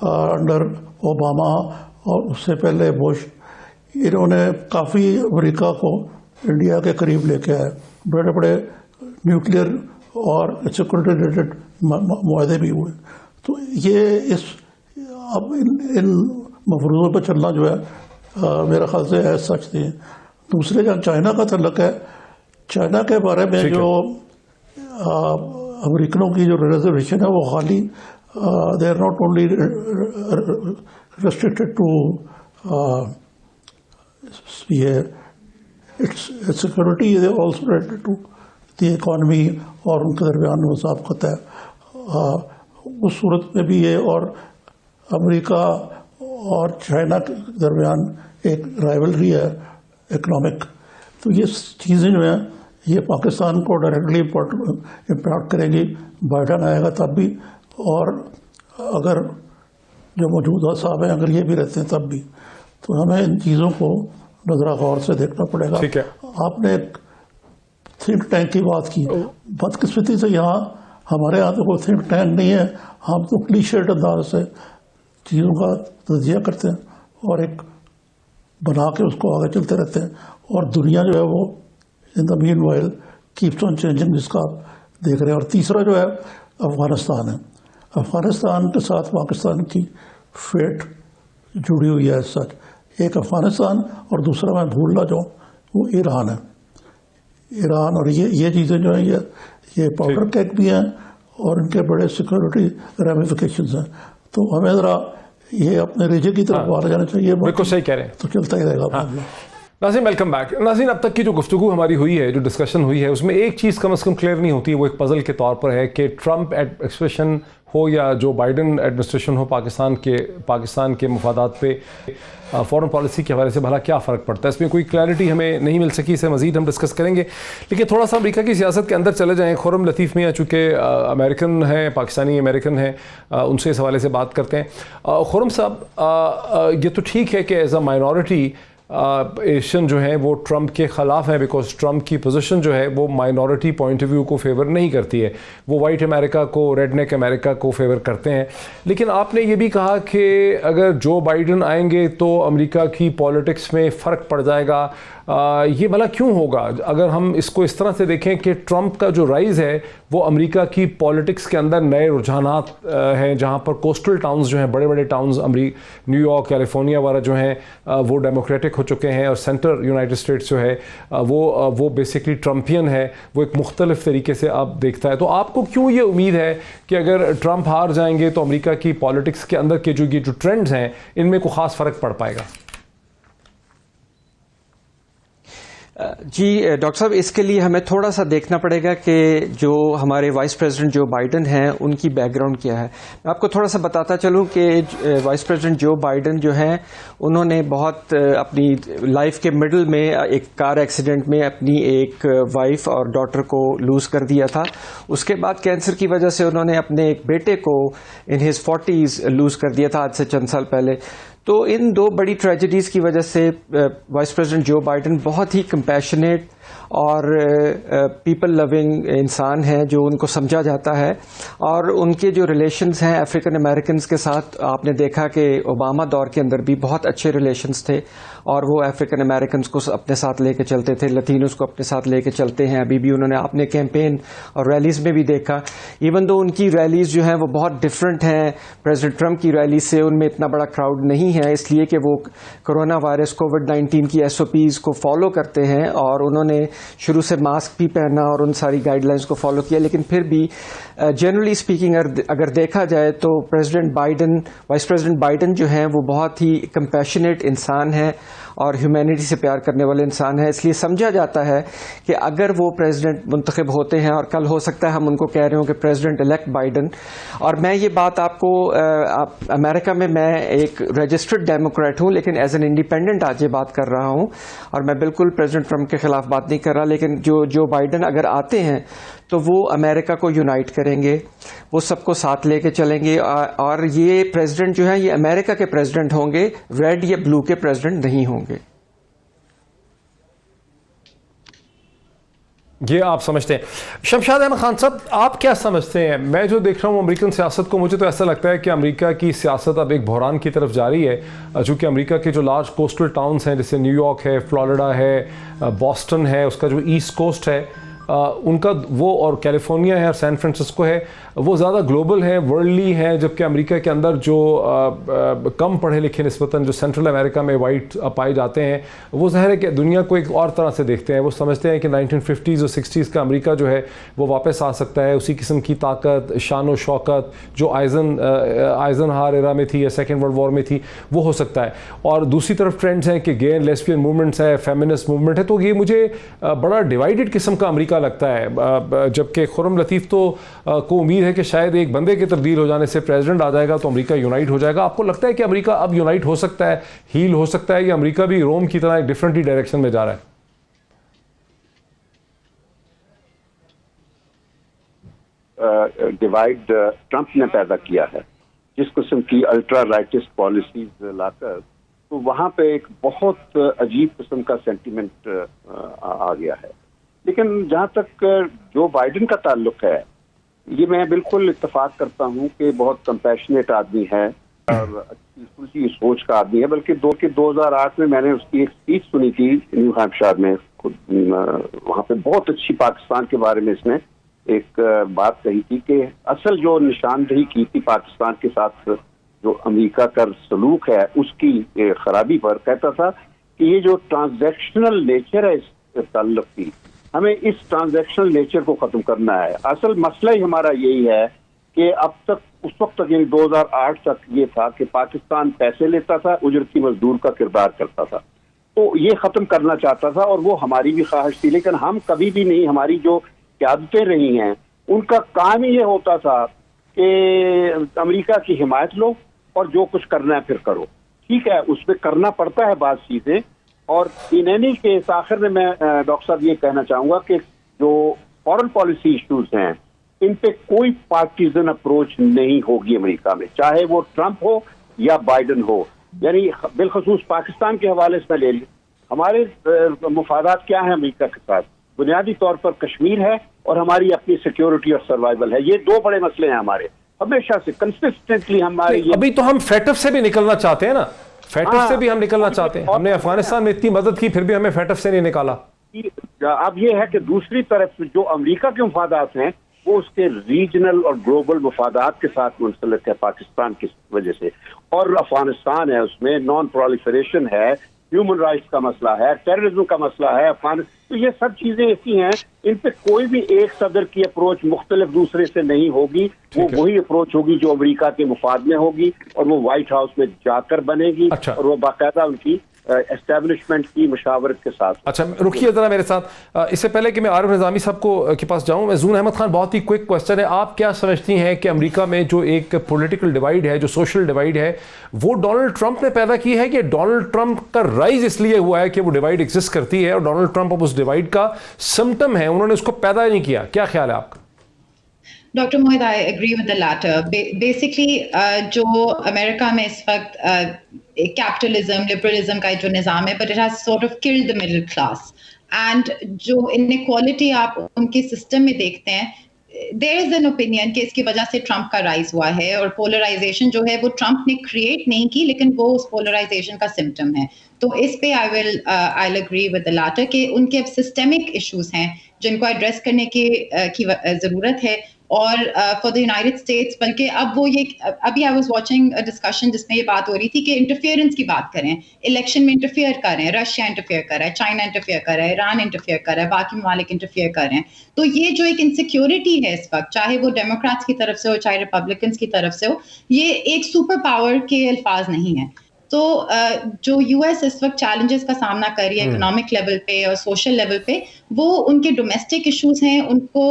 انڈر اوباما اور اس سے پہلے بش, انہوں نے کافی امریکہ کو انڈیا کے قریب لے کے آئے. بڑے بڑے نیوکلیئر اور سیکورٹی ریلیٹڈ معاہدے بھی ہوئے. تو یہ اب ان مفروضوں پہ چلنا جو ہے میرے خیال سے ایز سچ نہیں ہے. دوسرے جہاں چائنا کا تعلق ہے, چائنا کے بارے میں جو امریکنوں کی جو ریزرویشن ہے وہ خالی they are not only restricted to یہ security also related to the economy اور ان کے درمیان مسابقت ہے. اس صورت میں بھی یہ اور امریکہ اور چائنا کے درمیان ایک رائیولری ہے اکنامک. تو یہ چیزیں جو ہیں یہ پاکستان کو ڈائریکٹلی امپیکٹ کریں گی. بائیڈن آئے گا تب بھی, اور اگر جو موجودہ صاحب ہیں اگر یہ بھی رہتے ہیں تب بھی. تو ہمیں ان چیزوں کو نظرہ غور سے دیکھنا پڑے گا. آپ نے ایک تھنک ٹینک کی بات کی. بدقسمتی سے یہاں ہمارے یہاں تو کوئی تھنک ٹینک نہیں ہے. ہم تو کلیشیڈ انداز سے چیزوں کا تجزیہ کرتے ہیں اور ایک بنا کے اس کو آگے چلتے رہتے ہیں, اور دنیا جو ہے وہ ان دا مین وائل کیپس آن چینجنگ, جس کا آپ دیکھ رہے ہیں. اور تیسرا جو ہے افغانستان ہے. افغانستان کے ساتھ پاکستان کی فیٹ جڑی ہوئی ہے سچ. ایک افغانستان اور دوسرا میں بھول نہ جاؤں وہ ایران ہے. ایران اور یہ چیزیں جو ہیں یہ پاؤڈر کیک بھی ہیں اور ان کے بڑے سیکورٹی ریمیفیکیشنز ہیں. تو ہمیں ذرا یہ اپنے ریجن کی طرف آ جانا چاہیے. بالکل صحیح کہہ رہے ہیں, تو چلتا ہی رہے گا. ناظرین ویلکم بیک. ناظرین اب تک کی جو گفتگو ہماری ہوئی ہے, جو ڈسکشن ہوئی ہے, اس میں ایک چیز کم از کم کلیئر نہیں ہوتی ہے, وہ ایک پزل کے طور پر ہے کہ ٹرمپ ایڈمنسٹریشن ہو یا جو بائیڈن ایڈمنسٹریشن ہو, پاکستان کے مفادات پہ فورن پالیسی کے حوالے سے بھلا کیا فرق پڑتا ہے. اس میں کوئی کلیئرٹی ہمیں نہیں مل سکی, اسے مزید ہم ڈسکس کریں گے. لیکن تھوڑا سا امریکہ کی سیاست کے اندر چلے جائیں. خرم لطیف میاں چونکہ امریکن ہیں, پاکستانی امریکن ہیں, ان سے اس حوالے سے بات کرتے ہیں. خرم صاحب, یہ تو ٹھیک ہے کہ ایز اے مائنورٹی ایشین جو ہیں وہ ٹرمپ کے خلاف ہیں, بیکاز ٹرمپ کی پوزیشن جو ہے وہ مائنورٹی پوائنٹ آف ویو کو فیور نہیں کرتی ہے. وہ وائٹ امریکہ کو, ریڈ نیک امریکہ کو فیور کرتے ہیں. لیکن آپ نے یہ بھی کہا کہ اگر جو بائیڈن آئیں گے تو امریکہ کی پالیٹکس میں فرق پڑ جائے گا. یہ بھلا کیوں ہوگا اگر ہم اس کو اس طرح سے دیکھیں کہ ٹرمپ کا جو رائز ہے وہ امریکہ کی پالیٹکس کے اندر نئے رجحانات ہیں, جہاں پر کوسٹل ٹاؤنز جو ہیں, بڑے بڑے ٹاؤنز نیو یارک, کیلیفورنیا وغیرہ جو ہیں وہ ڈیموکریٹک ہو چکے ہیں, اور سینٹر یونائٹڈ اسٹیٹس جو ہے وہ بیسکلی ٹرمپین ہے, وہ ایک مختلف طریقے سے آپ دیکھتا ہے. تو آپ کو کیوں یہ امید ہے کہ اگر ٹرمپ ہار جائیں گے تو امریکہ کی پالیٹکس کے اندر کے جو ٹرینڈز ہیں ان میں کوئی خاص فرق پڑ پائے گا؟ جی ڈاکٹر صاحب, اس کے لیے ہمیں تھوڑا سا دیکھنا پڑے گا کہ جو ہمارے وائس پریزیڈنٹ جو بائیڈن ہیں ان کی بیک گراؤنڈ کیا ہے. میں آپ کو تھوڑا سا بتاتا چلوں کہ وائس پریزیڈنٹ جو بائیڈن جو ہیں انہوں نے بہت اپنی لائف کے مڈل میں ایک کار ایکسیڈنٹ میں اپنی ایک وائف اور ڈاٹر کو لوز کر دیا تھا. اس کے بعد کینسر کی وجہ سے انہوں نے اپنے ایک بیٹے کو ان ہز 40s لوز کر دیا تھا آج سے چند سال پہلے. تو ان دو بڑی ٹریجڈیز کی وجہ سے وائس پریزیڈنٹ جو بائیڈن بہت ہی کمپیشنیٹ اور پیپل لونگ انسان ہیں جو ان کو سمجھا جاتا ہے, اور ان کے جو ریلیشنز ہیں افریقن امریکنز کے ساتھ آپ نے دیکھا کہ اوباما دور کے اندر بھی بہت اچھے ریلیشنز تھے, اور وہ افریقن امریکنز کو اپنے ساتھ لے کے چلتے تھے, لطینوز کو اپنے ساتھ لے کے چلتے ہیں. ابھی بھی انہوں نے اپنے کیمپین اور ریلیز میں بھی دیکھا, ایون دو ان کی ریلیز جو ہیں وہ بہت ڈفرینٹ ہیں پریزیڈنٹ ٹرمپ کی ریلیز سے, ان میں اتنا بڑا کراؤڈ نہیں ہے اس لیے کہ وہ کرونا وائرس کووڈ-19 کی SOPs کو فالو کرتے ہیں, اور انہوں نے شروع سے ماسک بھی پہنا اور ان ساری گائیڈ لائنس کو فالو کیا. لیکن پھر بھی جنرلی اسپیکنگ اگر دیکھا جائے تو وائس پریزیڈنٹ بائیڈن جو ہیں وہ بہت ہی کمپیشنیٹ انسان ہیں اور ہیومینٹی سے پیار کرنے والے انسان ہیں. اس لیے سمجھا جاتا ہے کہ اگر وہ پریزیڈنٹ منتخب ہوتے ہیں, اور کل ہو سکتا ہے ہم ان کو کہہ رہے ہوں کہ پریزیڈنٹ الیکٹ بائیڈن, اور میں یہ بات آپ کو امریکہ میں ایک رجسٹرڈ ڈیموکریٹ ہوں لیکن ایز این انڈیپینڈنٹ آج یہ بات کر رہا ہوں, اور میں بالکل پریزیڈنٹ ٹرمپ کے خلاف بات نہیں کر رہا, لیکن جو بائیڈن اگر آتے ہیں تو وہ امریکہ کو یونائٹ کریں گے, وہ سب کو ساتھ لے کے چلیں گے, اور یہ پریزیڈنٹ جو ہیں یہ امریکہ کے پریزیڈنٹ ہوں گے, ریڈ یا بلو کے پریزیڈنٹ نہیں ہوں گے. یہ آپ سمجھتے ہیں. شمشاد احمد خان صاحب, آپ کیا سمجھتے ہیں؟ میں جو دیکھ رہا ہوں امریکن سیاست کو, مجھے تو ایسا لگتا ہے کہ امریکہ کی سیاست اب ایک بحران کی طرف جاری ہے, چونکہ امریکہ کے جو لارج کوسٹل ٹاؤنز ہیں جیسے نیو یارک ہے, فلوریڈا ہے, بوسٹن ہے, اس کا جو ایسٹ کوسٹ ہے ان کا وہ, اور کیلیفورنیا ہے اور سین فرانسسکو ہے, وہ زیادہ گلوبل ہیں, ورلڈلی ہیں, جبکہ امریکہ کے اندر جو کم پڑھے لکھے نسبتاً جو سینٹرل امریکہ میں وائٹ پائے جاتے ہیں, وہ ظاہر ہے کہ دنیا کو ایک اور طرح سے دیکھتے ہیں. وہ سمجھتے ہیں کہ 1950s اور 60s کا امریکہ جو ہے وہ واپس آ سکتا ہے, اسی قسم کی طاقت, شان و شوکت جو آئزن ہار ایرا میں تھی یا سیکنڈ ورلڈ وار میں تھی وہ ہو سکتا ہے. اور دوسری طرف ٹرینڈز ہیں کہ گے اینڈ لیسبین موومنٹس ہے, فیمنسٹ موومنٹ ہے, تو یہ مجھے بڑا ڈیوائیڈڈ قسم کا امریکہ لگتا ہے. جبکہ خرم لطیف تو کو امید ہے کہ شاید ایک بندے کے تبدیل ہو جانے سے پریزیڈنٹ آ جائے گا تو امریکہ یونائٹ ہو جائے گا. آپ کو لگتا ہے کہ امریکہ اب یونائٹ ہو سکتا ہے, ہیل ہو سکتا ہے, یا امریکہ بھی روم کی طرح ایک ڈفرنٹ ہی ڈائریکشن میں جا رہا ہے؟ ڈیوائڈ ٹرمپ نے پیدا کیا ہے جس قسم کی الٹرا رائٹسٹ پالیسیز لا کر, تو وہاں پہ ایک بہت عجیب قسم کا سینٹیمنٹ آ گیا ہے. لیکن جہاں تک جو بائیڈن کا تعلق ہے, یہ میں بالکل اتفاق کرتا ہوں کہ بہت کمپیشنیٹ آدمی ہے اور اچھی سوچی سوچ کا آدمی ہے. بلکہ 2008 میں نے اس کی ایک اسپیچ سنی تھی نیو ہیمپشائر میں, وہاں پہ بہت اچھی پاکستان کے بارے میں اس نے ایک بات کہی تھی کہ اصل جو نشاندہی کی تھی پاکستان کے ساتھ جو امریکہ کا سلوک ہے اس کی خرابی پر, کہتا تھا کہ یہ جو ٹرانزیکشنل نیچر ہے اس تعلق کی, ہمیں اس ٹرانزیکشنل نیچر کو ختم کرنا ہے. اصل مسئلہ ہی ہمارا یہی ہے کہ اب تک اس وقت تک یعنی 2008 تک یہ تھا کہ پاکستان پیسے لیتا تھا, اجرتی مزدور کا کردار کرتا تھا, تو یہ ختم کرنا چاہتا تھا اور وہ ہماری بھی خواہش تھی. لیکن ہم کبھی بھی نہیں, ہماری جو قیادتیں رہی ہیں ان کا کام ہی یہ ہوتا تھا کہ امریکہ کی حمایت لو اور جو کچھ کرنا ہے پھر کرو. ٹھیک ہے, اس پہ کرنا پڑتا ہے بعض چیزیں, اور ان اینی کیس آخر میں ڈاکٹر صاحب یہ کہنا چاہوں گا کہ جو فارن پالیسی ایشوز ہیں ان پہ کوئی پارٹیزن اپروچ نہیں ہوگی امریکہ میں, چاہے وہ ٹرمپ ہو یا بائیڈن ہو. یعنی بالخصوص پاکستان کے حوالے سے لے لیں, ہمارے مفادات کیا ہیں امریکہ کے ساتھ؟ بنیادی طور پر کشمیر ہے اور ہماری اپنی سیکیورٹی اور سروائیول ہے. یہ دو بڑے مسئلے ہیں ہمارے, ہمیشہ سے کنسسٹنٹلی ہمارے. ابھی تو ہم فیٹف سے بھی نکلنا چاہتے ہیں نا, فیٹف سے بھی ہم نکلنا چاہتے ہیں. ہم نے افغانستان میں اتنی مدد کی پھر بھی ہمیں فیٹف سے نہیں نکالا. اب یہ ہے کہ دوسری طرف جو امریکہ کے مفادات ہیں وہ اس کے ریجنل اور گلوبل مفادات کے ساتھ منسلک ہے پاکستان کی وجہ سے, اور افغانستان ہے, اس میں نان پرولیفریشن ہے, ہیومن رائٹس کا مسئلہ ہے, ٹیررزم کا مسئلہ ہے تو یہ سب چیزیں ایسی ہیں ان پہ کوئی بھی ایک صدر کی اپروچ مختلف دوسرے سے نہیں ہوگی. وہ وہی اپروچ ہوگی جو امریکہ کے مفاد میں ہوگی اور وہ وائٹ ہاؤس میں جا کر بنے گی, اور وہ باقاعدہ ان کی اسٹیبلشمنٹ کی مشاورت کے ساتھ. اچھا رکیے ذرا میرے ساتھ, اس سے پہلے کہ میں عارف نظامی صاحب کے پاس جاؤں, میں زون احمد خان, بہت ہی کوئک کوشچن ہے, آپ کیا سمجھتی ہیں کہ امریکہ میں جو ایک پولیٹیکل ڈیوائیڈ ہے, جو سوشل ڈیوائیڈ ہے, وہ ڈونلڈ ٹرمپ نے پیدا کی ہے کہ ڈونلڈ ٹرمپ کا رائز اس لیے ہوا ہے کہ وہ ڈیوائیڈ ایگزسٹ کرتی ہے اور ڈونلڈ ٹرمپ اب اس ڈیوائیڈ کا سمٹم ہے, انہوں نے اس کو پیدا نہیں کیا؟ کیا خیال ہے آپ کا؟ Doctor Mohd, I agree with the latter. Basically, جو امریکہ میں اس وقت کیپٹلزم, لبرلزم کا جو نظام ہے, but it has sort of killed the middle class. And جو انیکوالٹی آپ ان کے سسٹم میں دیکھتے ہیں, there is an opinion کہ اس کی وجہ سے ٹرمپ کا رائز ہوا ہے, اور پولرائزیشن جو ہے وہ ٹرمپ نے کریٹ نہیں کی لیکن وہ اس پولرائزیشن کا سمٹم ہے. تو اس پہ I'll agree with the latter کہ ان کے اب سسٹمک ایشوز ہیں جن کو ایڈریس کرنے کی ضرورت ہے. اور فار دا یونائٹیڈ اسٹیٹس, بلکہ اب وہ یہ, ابھی آئی واز واچنگ ڈسکشن جس میں یہ بات ہو رہی تھی کہ انٹرفیئرنس کی بات کریں, الیکشن میں انٹرفیئر کر رہے ہیں, رشیا انٹرفیئر کر رہا ہے, چائنا انٹرفیئر کر رہا ہے, ایران انٹرفیئر کر رہا ہے, باقی ممالک انٹرفیئر کر رہے ہیں. تو یہ جو ایک انسیکیورٹی ہے اس وقت, چاہے وہ ڈیموکریٹس کی طرف سے ہو چاہے ریپبلکنس کی طرف سے ہو, یہ ایک سپر پاور کے الفاظ نہیں ہیں. تو جو یو ایس اس وقت چیلنجز کا سامنا کر رہی ہے اکنامک لیول پہ اور سوشل لیول پہ, وہ ان کے ڈومیسٹک ایشوز ہیں, ان کو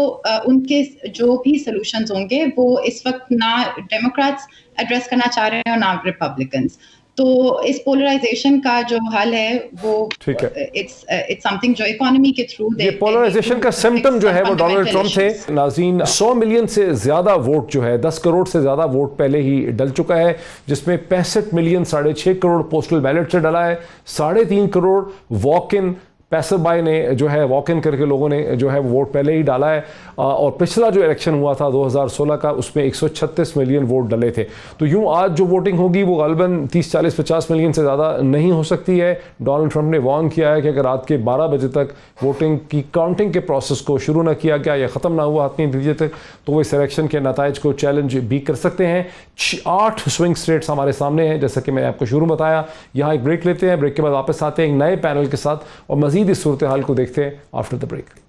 ان کے جو بھی سولوشنز ہوں گے وہ اس وقت نہ ڈیموکریٹس ایڈریس کرنا چاہ رہے ہیں اور نہ ریپبلکنس. تو اس پولرائزیشن کا جو حل ہے وہ ٹھیک ہے، اٹس سمتھنگ جو اکانومی کے تھرو یہ پولرائزیشن کا سمٹم جو ہے وہ ڈونلڈ ٹرمپ تھے. ناظرین 100 ملین سے زیادہ ووٹ جو ہے 10 کروڑ سے زیادہ ووٹ پہلے ہی ڈل چکا ہے، جس میں 65 ملین 6.5 کروڑ پوسٹل بیلٹ سے ڈلا ہے، 3.5 crore walk in pacer by نے جو ہے واک ان کر کے لوگوں نے جو ہے ووٹ پہلے ہی ڈالا ہے. اور پچھلا جو الیکشن ہوا تھا 2016 کا اس میں 136 ملین ووٹ ڈلے تھے. تو یوں آج جو ووٹنگ ہوگی وہ غالباً 30 40 50 ملین سے زیادہ نہیں ہو سکتی ہے. ڈونلڈ ٹرمپ نے وارن کیا ہے کہ اگر رات کے 12 بجے تک ووٹنگ کی کاؤنٹنگ کے پروسیس کو شروع نہ کیا گیا یا ختم نہ ہوا حتمی نتیجے تک تو وہ اس الیکشن کے نتائج کو چیلنج بھی کر سکتے ہیں. 8 سوئنگ اسٹیٹس ہمارے سامنے ہیں جیسا کہ میں نے آپ کو شروع میں بتایا. یہاں ایک بریک لیتے ہیں، بریک کے بعد واپس آتے ہیں ایک نئے پینل کے ساتھ اور مزید اس صورتحال کو دیکھتے ہیں آفٹر دا بریک.